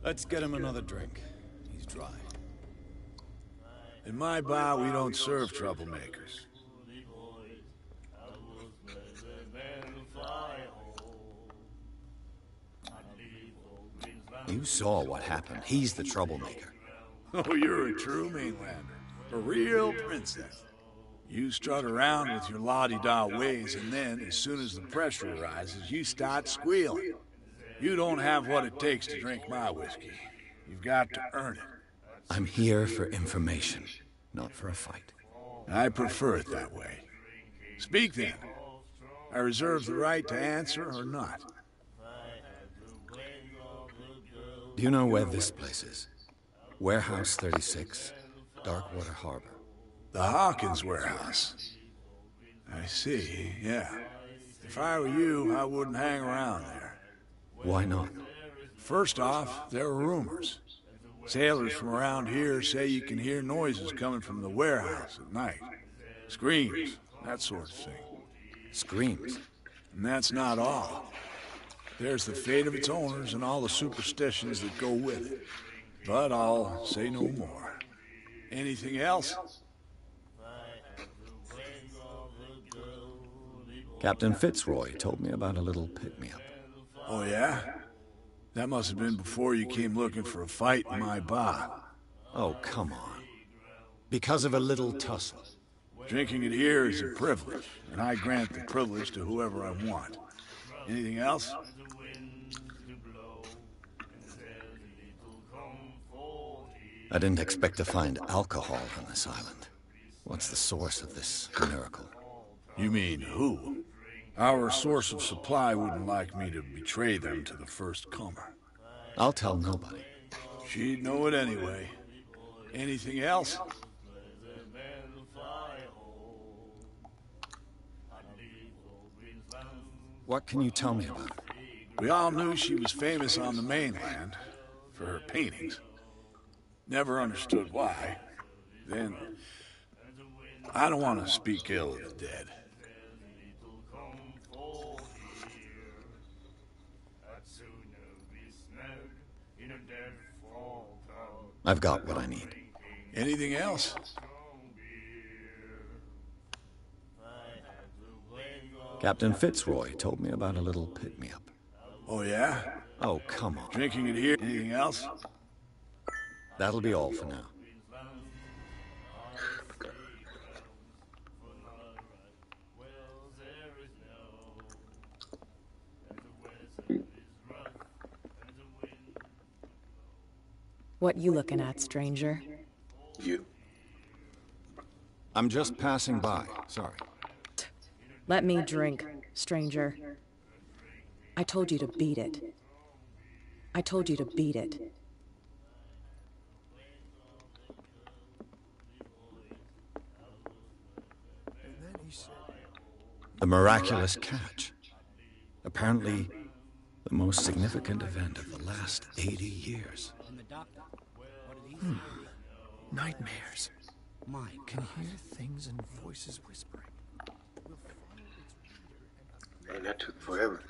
Let's get him another drink. He's dry. In my bar, we don't serve troublemakers. You saw what happened. He's the troublemaker. Oh, you're a true mainlander. A real princess. You strut around with your la-di-da ways, and then, as soon as the pressure arises, you start squealing. You don't have what it takes to drink my whiskey. You've got to earn it. I'm here for information, not for a fight. I prefer it that way. Speak then. I reserve the right to answer or not. Do you know where this place is? Warehouse 36, Darkwater Harbor. The Hawkins warehouse. I see, yeah. If I were you, I wouldn't hang around there. Why not? First off, there are rumors. Sailors from around here say you can hear noises coming from the warehouse at night. Screams, that sort of thing. Screams? And that's not all. There's the fate of its owners and all the superstitions that go with it. But I'll say no more. Anything else? Captain Fitzroy told me about a little pick-me-up. Oh, yeah? That must have been before you came looking for a fight in my bar. Oh, come on. Because of a little tussle. Drinking it here is a privilege, and I grant the privilege to whoever I want. Anything else? I didn't expect to find alcohol on this island. What's the source of this miracle? You mean who? Our source of supply wouldn't like me to betray them to the first comer. I'll tell nobody. She'd know it anyway. Anything else? What can you tell me about her? We all knew she was famous on the mainland for her paintings. Never understood why. Then, I don't want to speak ill of the dead. I've got what I need. Anything else? Captain Fitzroy told me about a little pick-me-up. Oh, yeah? Oh, come on. Drinking it here. Anything else? That'll be all for now. What you looking at, stranger? You. I'm just passing by. Sorry. Let me drink, stranger. I told you to beat it. I told you to beat it. The miraculous catch. Apparently, the most significant event of the last 80 years. Nightmares. My Can hear things and voices whispering. Man, that took forever.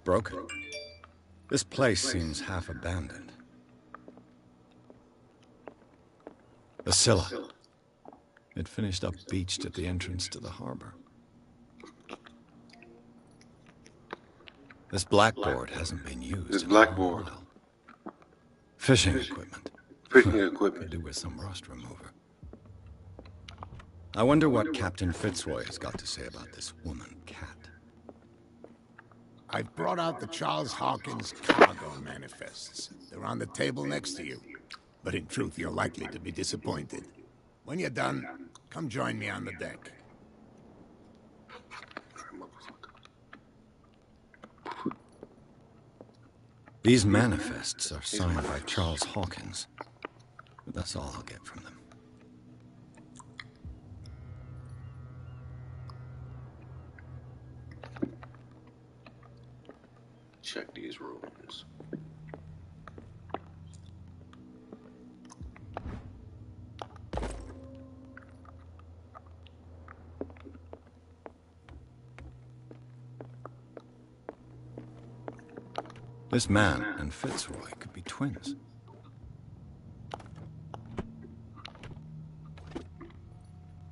Broken. This place seems half abandoned. The Scylla. It finished up beached at the entrance to the harbor. This blackboard hasn't been used. This in blackboard. a while. Fishing equipment. Fishing Could equipment. do with some rust remover. I wonder what Captain Fitzroy has got to say about this woman cat. I've brought out the Charles Hawkins cargo manifests. They're on the table next to you. But in truth, you're likely to be disappointed. When you're done, come join me on the deck. These manifests are signed by Charles Hawkins. But that's all I'll get from them. Check these rooms. This man and Fitzroy could be twins.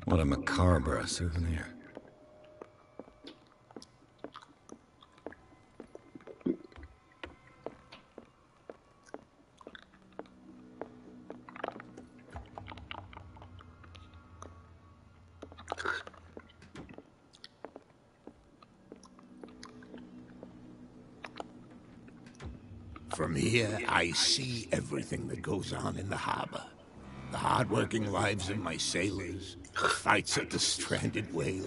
What a macabre souvenir. From here, I see everything that goes on in the harbor. The hard-working lives of my sailors, the fights of the stranded whale.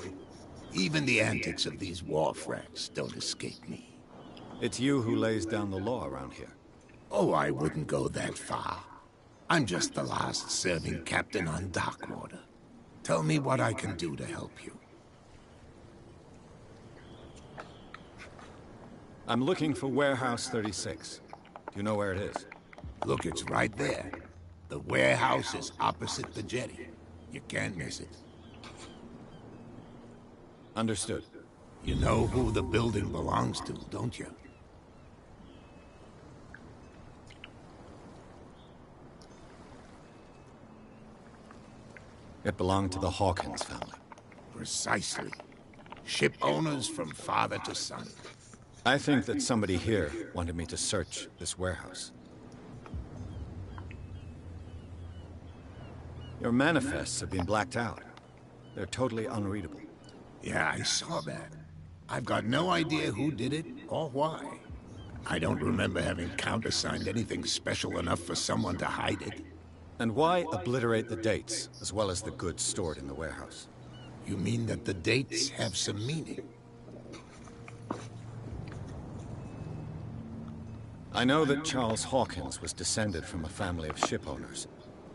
Even the antics of these wharf rats don't escape me. It's you who lays down the law around here. Oh, I wouldn't go that far. I'm just the last serving captain on Darkwater. Tell me what I can do to help you. I'm looking for Warehouse 36. Do you know where it is? Look, it's right there. The warehouse is opposite the jetty. You can't miss it. Understood. You know who the building belongs to, don't you? It belonged to the Hawkins family. Precisely. Ship owners from father to son. I think that somebody here wanted me to search this warehouse. Your manifests have been blacked out. They're totally unreadable. Yeah, I saw that. I've got no idea who did it or why. I don't remember having countersigned anything special enough for someone to hide it. And why obliterate the dates, as well as the goods stored in the warehouse? You mean that the dates have some meaning? I know that Charles Hawkins was descended from a family of ship owners,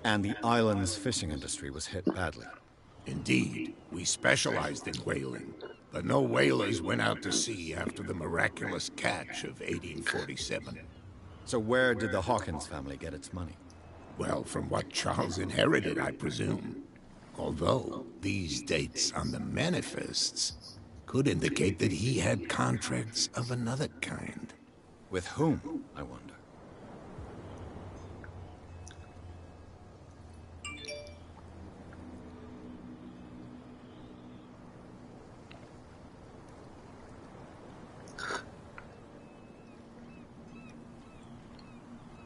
and the island's fishing industry was hit badly. Indeed, we specialized in whaling, but no whalers went out to sea after the miraculous catch of 1847. So where did the Hawkins family get its money? Well, from what Charles inherited, I presume. Although, these dates on the manifests could indicate that he had contracts of another kind. With whom, I wonder?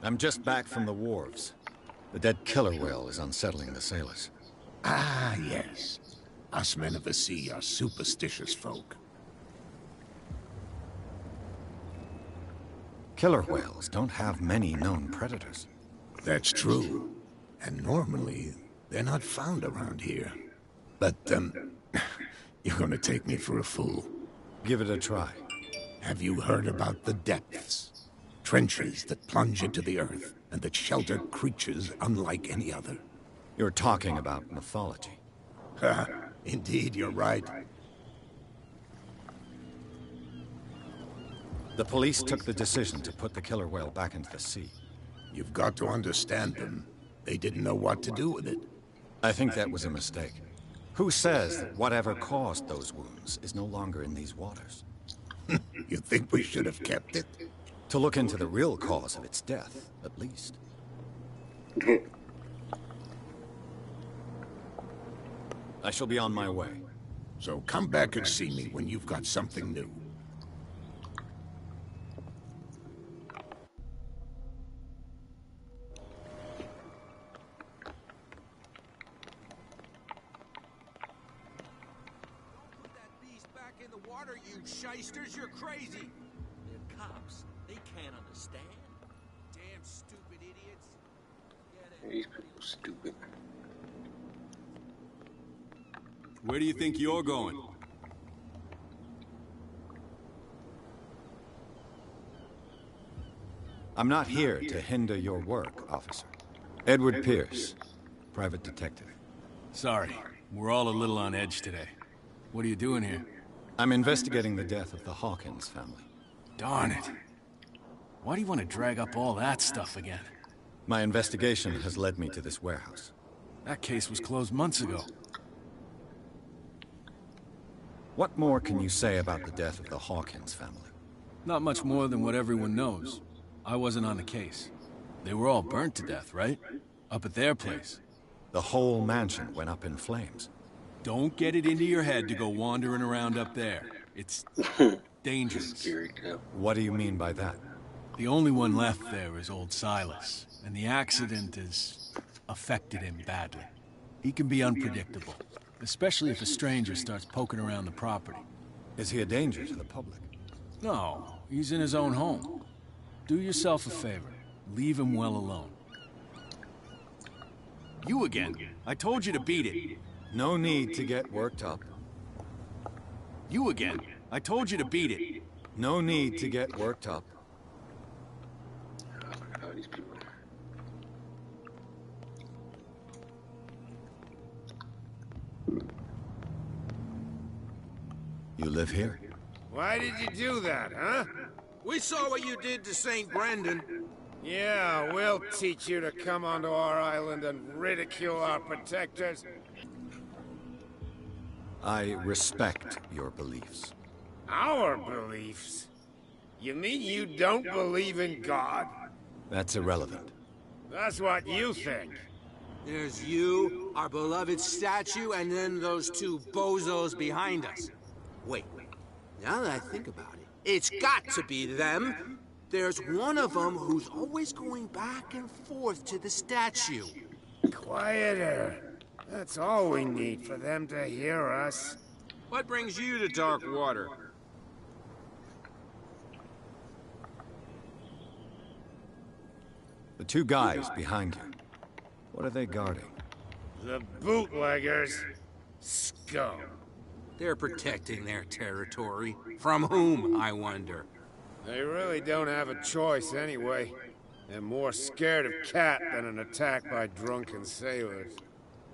I'm just back from the wharves. The dead killer whale is unsettling the sailors. Ah, yes. Us men of the sea are superstitious folk. Killer whales don't have many known predators. That's true. And normally, they're not found around here. But, you're gonna take me for a fool. Give it a try. Have you heard about the depths? Trenches that plunge into the earth, and that shelter creatures unlike any other. You're talking about mythology. Ha! Indeed, you're right. The police took the decision to put the killer whale back into the sea. You've got to understand them. They didn't know what to do with it. I think that was a mistake. Who says that whatever caused those wounds is no longer in these waters? You think we should have kept it? To look into the real cause of its death, at least. I shall be on my way. So come back and see me when you've got something new. Put that beast back in the water, you shysters! You're crazy! They're cops. They can't understand. Damn stupid idiots! These people stupid. Where do you think you're going? I'm not here to hinder your work, officer. Edward Pierce, private detective. Sorry, we're all a little on edge today. What are you doing here? I'm investigating the death of the Hawkins family. Darn it. Why do you want to drag up all that stuff again? My investigation has led me to this warehouse. That case was closed months ago. What more can you say about the death of the Hawkins family? Not much more than what everyone knows. I wasn't on the case. They were all burnt to death, right? Up at their place. The whole mansion went up in flames. Don't get it into your head to go wandering around up there. It's dangerous. Scary too. What do you mean by that? The only one left there is old Silas, and the accident has affected him badly. He can be unpredictable, especially if a stranger starts poking around the property. Is he a danger to the public? No, he's in his own home. Do yourself a favor. Leave him well alone. You again. I told you to beat it. No need to get worked up. You again. I told you to beat it. No need to get worked up. Oh, look at all these people. You live here? Why did you do that, huh? We saw what you did to St. Brendan. Yeah, we'll teach you to come onto our island and ridicule our protectors. I respect your beliefs. Our beliefs? You mean you don't believe in God? That's irrelevant. That's what you think. There's you, our beloved statue, and then those two bozos behind us. Wait, now that I think about it, it's got to be them. There's one of them who's always going back and forth to the statue. Quieter. That's all we need for them to hear us. What brings you to dark water? The two guys behind you. What are they guarding? The bootleggers. Scum. They're protecting their territory. From whom, I wonder? They really don't have a choice anyway. They're more scared of Cat than an attack by drunken sailors.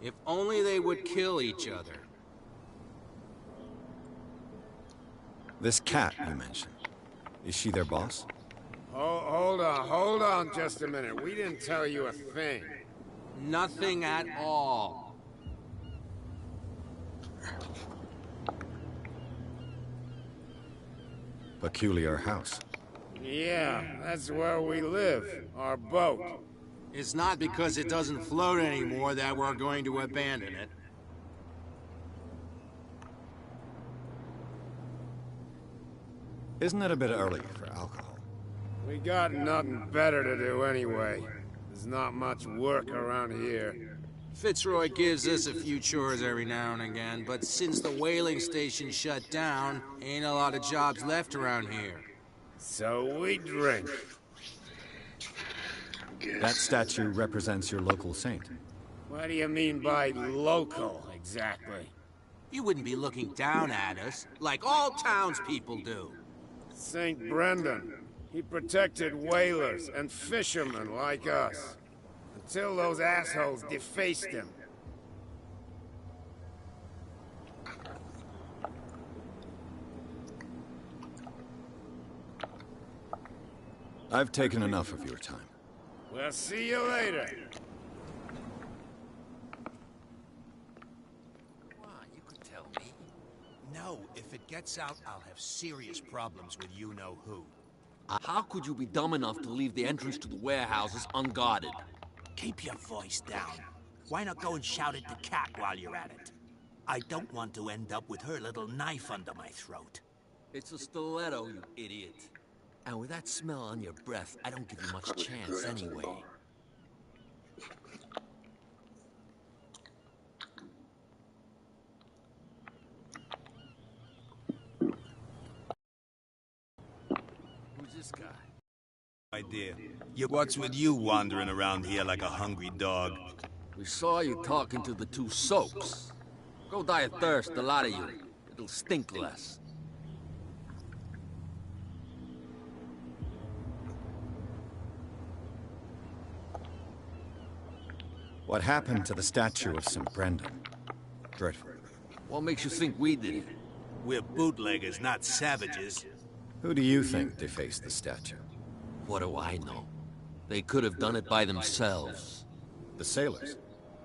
If only they would kill each other. This Cat you mentioned. Is she their boss? Oh, hold on just a minute. We didn't tell you a thing. Nothing at all. Peculiar house. Yeah, that's where we live. Our boat. It's not because it doesn't float anymore that we're going to abandon it. Isn't it a bit early for alcohol? We got nothing better to do anyway. There's not much work around here. Fitzroy gives us a few chores every now and again, but since the whaling station shut down, ain't a lot of jobs left around here. So we drink. That statue represents your local saint. What do you mean by local, exactly? You wouldn't be looking down at us, like all townspeople do. St. Brendan. He protected whalers and fishermen like us. Until those assholes defaced him. I've taken enough of your time. We'll see you later. You could tell me. No, if it gets out, I'll have serious problems with you-know-who. How could you be dumb enough to leave the entrance to the warehouses unguarded? Keep your voice down. Why not go and shout at the cat while you're at it? I don't want to end up with her little knife under my throat. It's a stiletto, you idiot. And with that smell on your breath, I don't give you much chance anyway. Who's this guy? Idea. What's with you wandering around here like a hungry dog? We saw you talking to the two soaks. Go die of thirst, the lot of you. It'll stink less. What happened to the statue of St. Brendan? Dreadful. What makes you think we did it? We're bootleggers, not savages. Who do you think defaced the statue? What do I know? They could have done it by themselves. The sailors?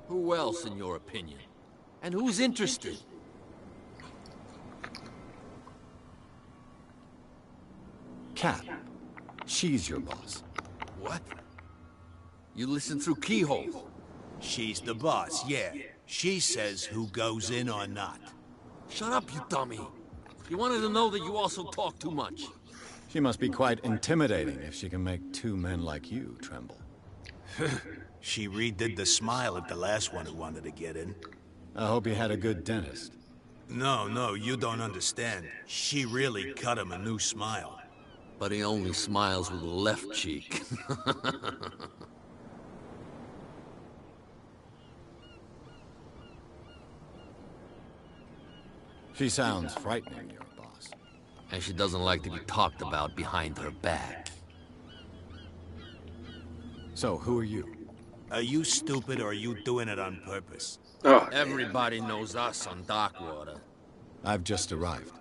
Who else, in your opinion? And who's interested? Cat. She's your boss. What? You listen through keyholes? She's the boss, yeah. She says who goes in or not. Shut up, you dummy. You wanted to know that you also talk too much. She must be quite intimidating if she can make two men like you tremble. She redid the smile at the last one who wanted to get in. I hope you had a good dentist. No, you don't understand. She really cut him a new smile. But he only smiles with the left cheek. She sounds frightening, your boss. And she doesn't like to be talked about behind her back. So, who are you? Are you stupid or are you doing it on purpose? Oh, Everybody knows us on Darkwater. I've just arrived.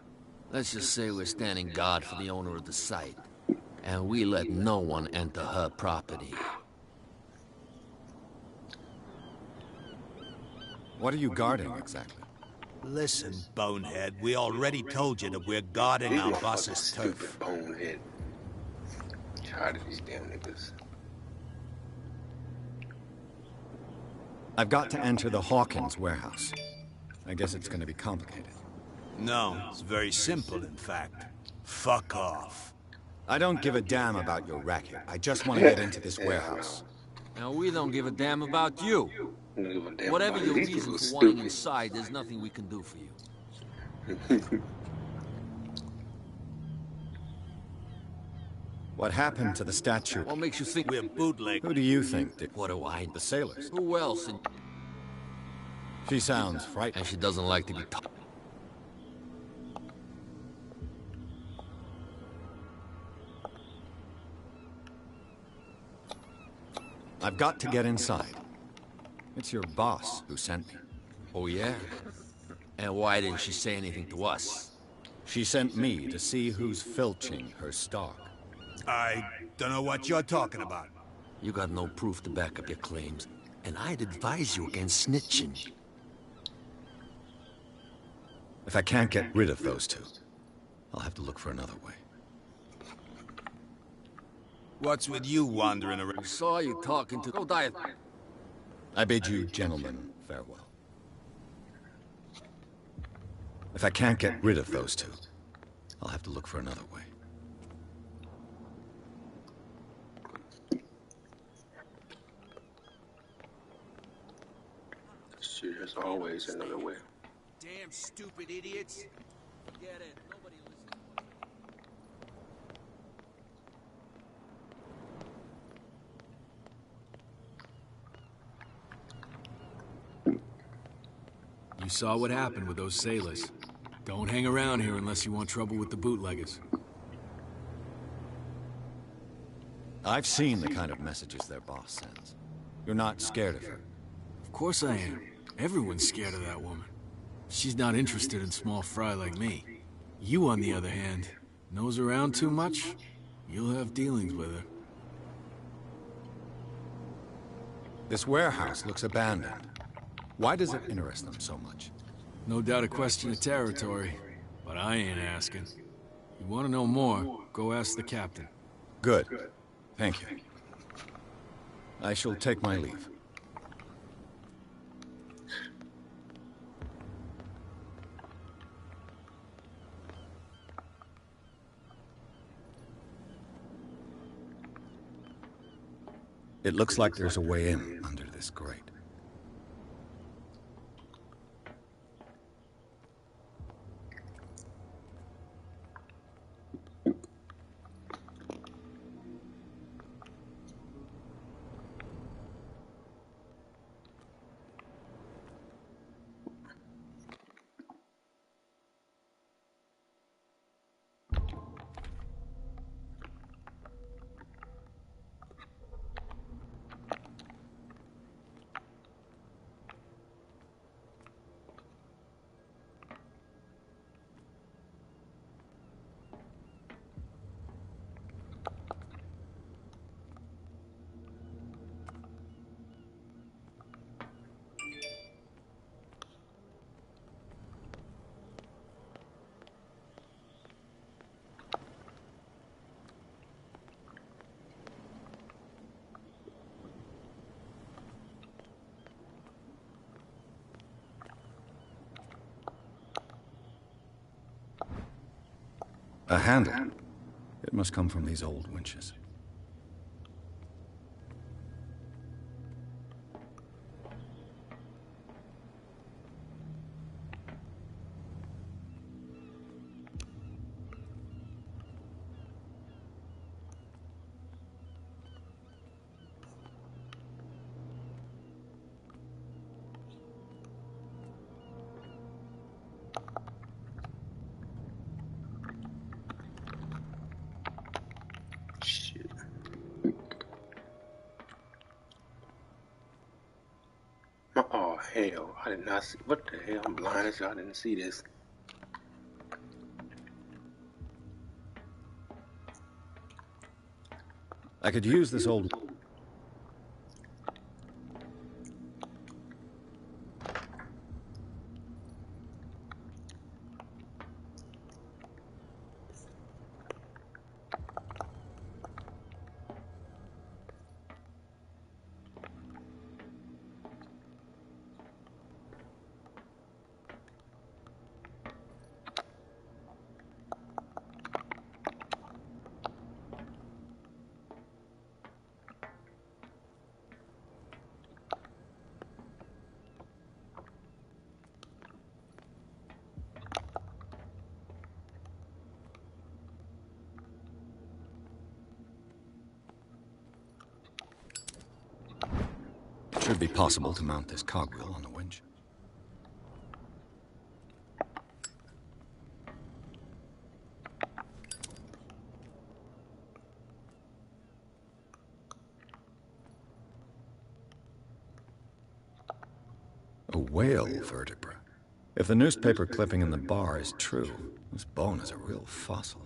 Let's just say we're standing guard for the owner of the site. And we let no one enter her property. What are you guarding, exactly? Listen, bonehead, we already told you that we're guarding these our motherfuckers boss's stupid turf. bonehead. Tired of these damn niggas. I've got to enter the Hawkins warehouse. I guess it's going to be complicated. No, it's very simple, in fact. Fuck off. I don't give a damn about your racket. I just want to get into this warehouse. Now, we don't give a damn about you. I don't give a damn Whatever about your these reason people for wanting stupid. inside, there's nothing we can do for you. What happened to the statue? What makes you think We're bootleg. Who do you think did? What do I know? The sailors. Who else? She sounds frightening. And she doesn't like to be talked. I've got to get inside. It's your boss who sent me. Oh, yeah? And why didn't she say anything to us? She sent me to see who's filching her stock. I don't know what you're talking about. You got no proof to back up your claims, and I'd advise you against snitching. If I can't get rid of those two, I'll have to look for another way. What's with you wandering I around? saw you talking to... Go die. I bid you gentlemen farewell. If I can't get rid of those two, I'll have to look for another way. Shit, there's always another way. Damn stupid idiots. Get it. Nobody listens. You saw what happened with those sailors. Don't hang around here unless you want trouble with the bootleggers. I've seen the kind of messages their boss sends. You're not scared of her. Of course I am. Everyone's scared of that woman. She's not interested in small fry like me. You, on the other hand, nose around too much, you'll have dealings with her. This warehouse looks abandoned. Why does it interest them so much? No doubt a question of territory, but I ain't asking. You want to know more, go ask the captain. Good. Thank you. I shall take my leave. It looks like there's a way in under this grate. A handle. It must come from these old winches. Shit. Oh, hell. I did not see. What the hell? I'm blind as y'all didn't see this. I could use this old... Should be possible to mount this cogwheel on the winch. A whale vertebra. If the newspaper clipping in the bar is true, this bone is a real fossil.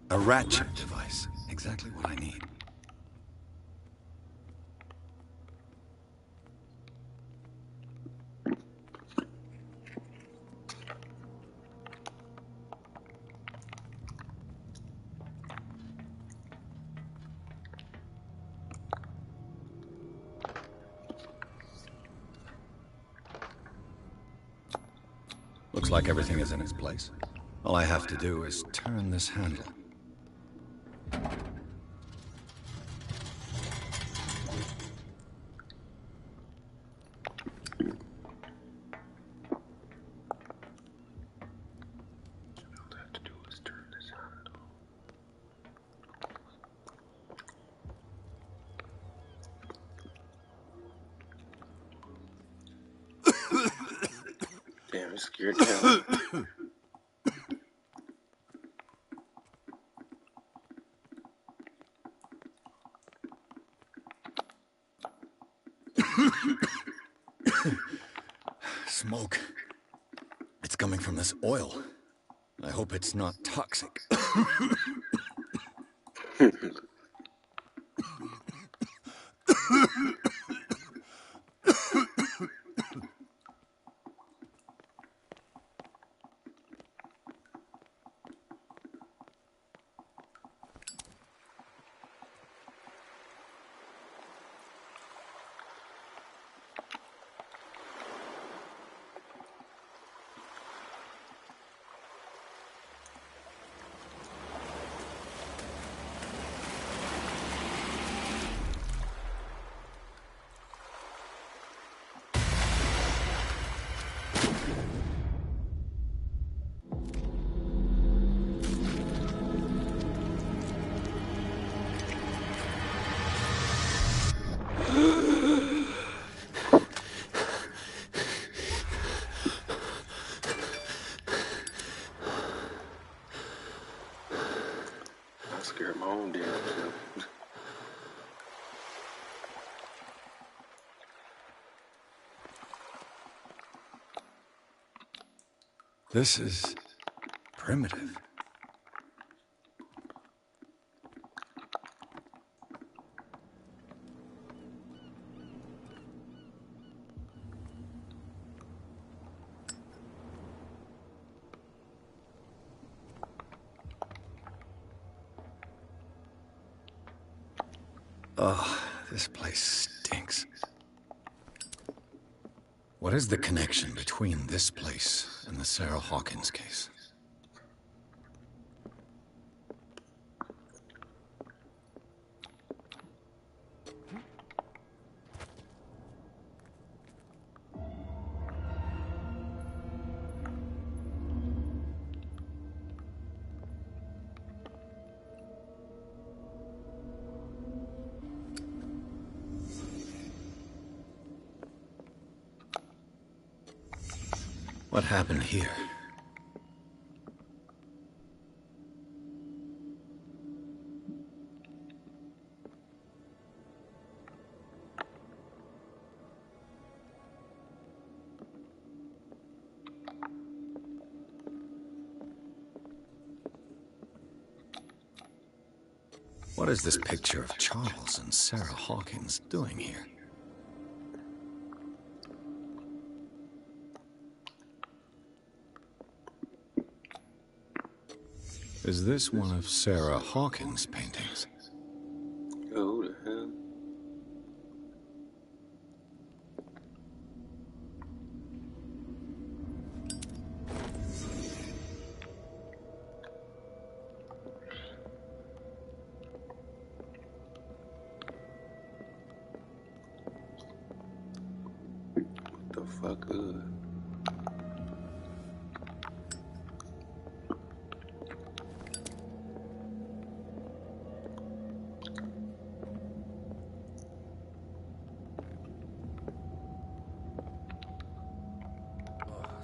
A ratchet device. Exactly what I need. Looks like everything is in its place. All I have to do is turn this handle. Damn, I'm scared to hell. Smoke. It's coming from this oil. I hope it's not toxic. I scared my own damn self. This is primitive. Oh, this place stinks. paintings. What is the connection between this place and the Sarah Hawkins case? What happened here? What is this picture of Charles and Sarah Hawkins doing here? Is this one of Sarah Hawkins' paintings? Oh, who the hell? What the fuck?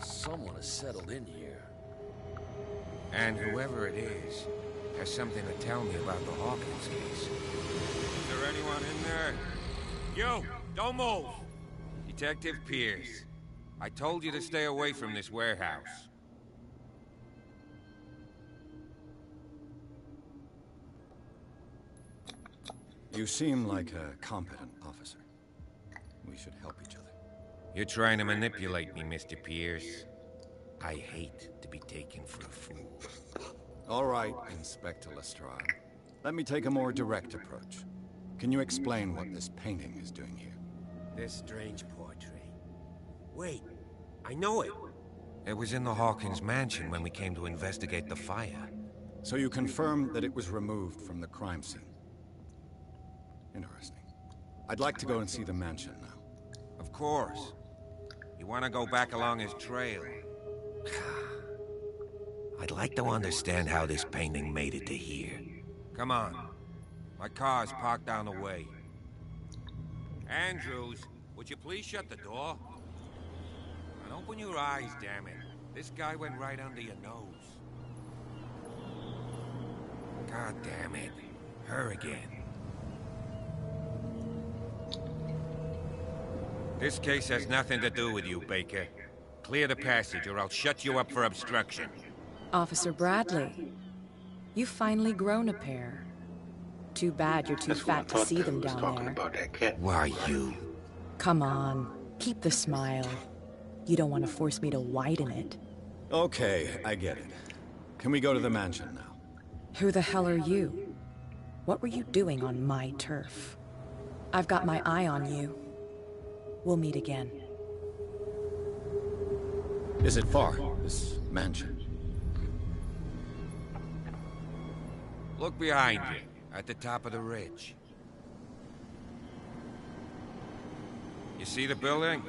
Someone has settled in here. And whoever it is has something to tell me about the Hawkins case. Is there anyone in there? You! Don't move! Detective Pierce, I told you to stay away from this warehouse. You seem like a competent officer. We should help each other. You're trying to manipulate me, Mr. Pierce. I hate to be taken for a fool. All right, Inspector Lestrade. Let me take a more direct approach. Can you explain what this painting is doing here? This strange portrait. Wait, I know it. It was in the Hawkins mansion when we came to investigate the fire. So you confirm that it was removed from the crime scene? Interesting. I'd like to go and see the mansion now. Of course. You want to go back along his trail? I'd like to understand how this painting made it to here. Come on. My car's parked down the way. Andrews, would you please shut the door? And open your eyes, damn it. This guy went right under your nose. God damn it. Her again. This case has nothing to do with you, Baker. Clear the passage or I'll shut you up for obstruction. Officer Bradley, you've finally grown a pair. Too bad you're too fat to see them down there. About that cat. Why, you? Come on, keep the smile. You don't want to force me to widen it. Okay, I get it. Can we go to the mansion now? Who the hell are you? What were you doing on my turf? I've got my eye on you. We'll meet again. Is it far, this mansion? Look behind you, at the top of the ridge. You see the building?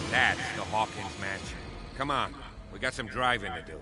That's the Hawkins mansion. Come on, we got some driving to do.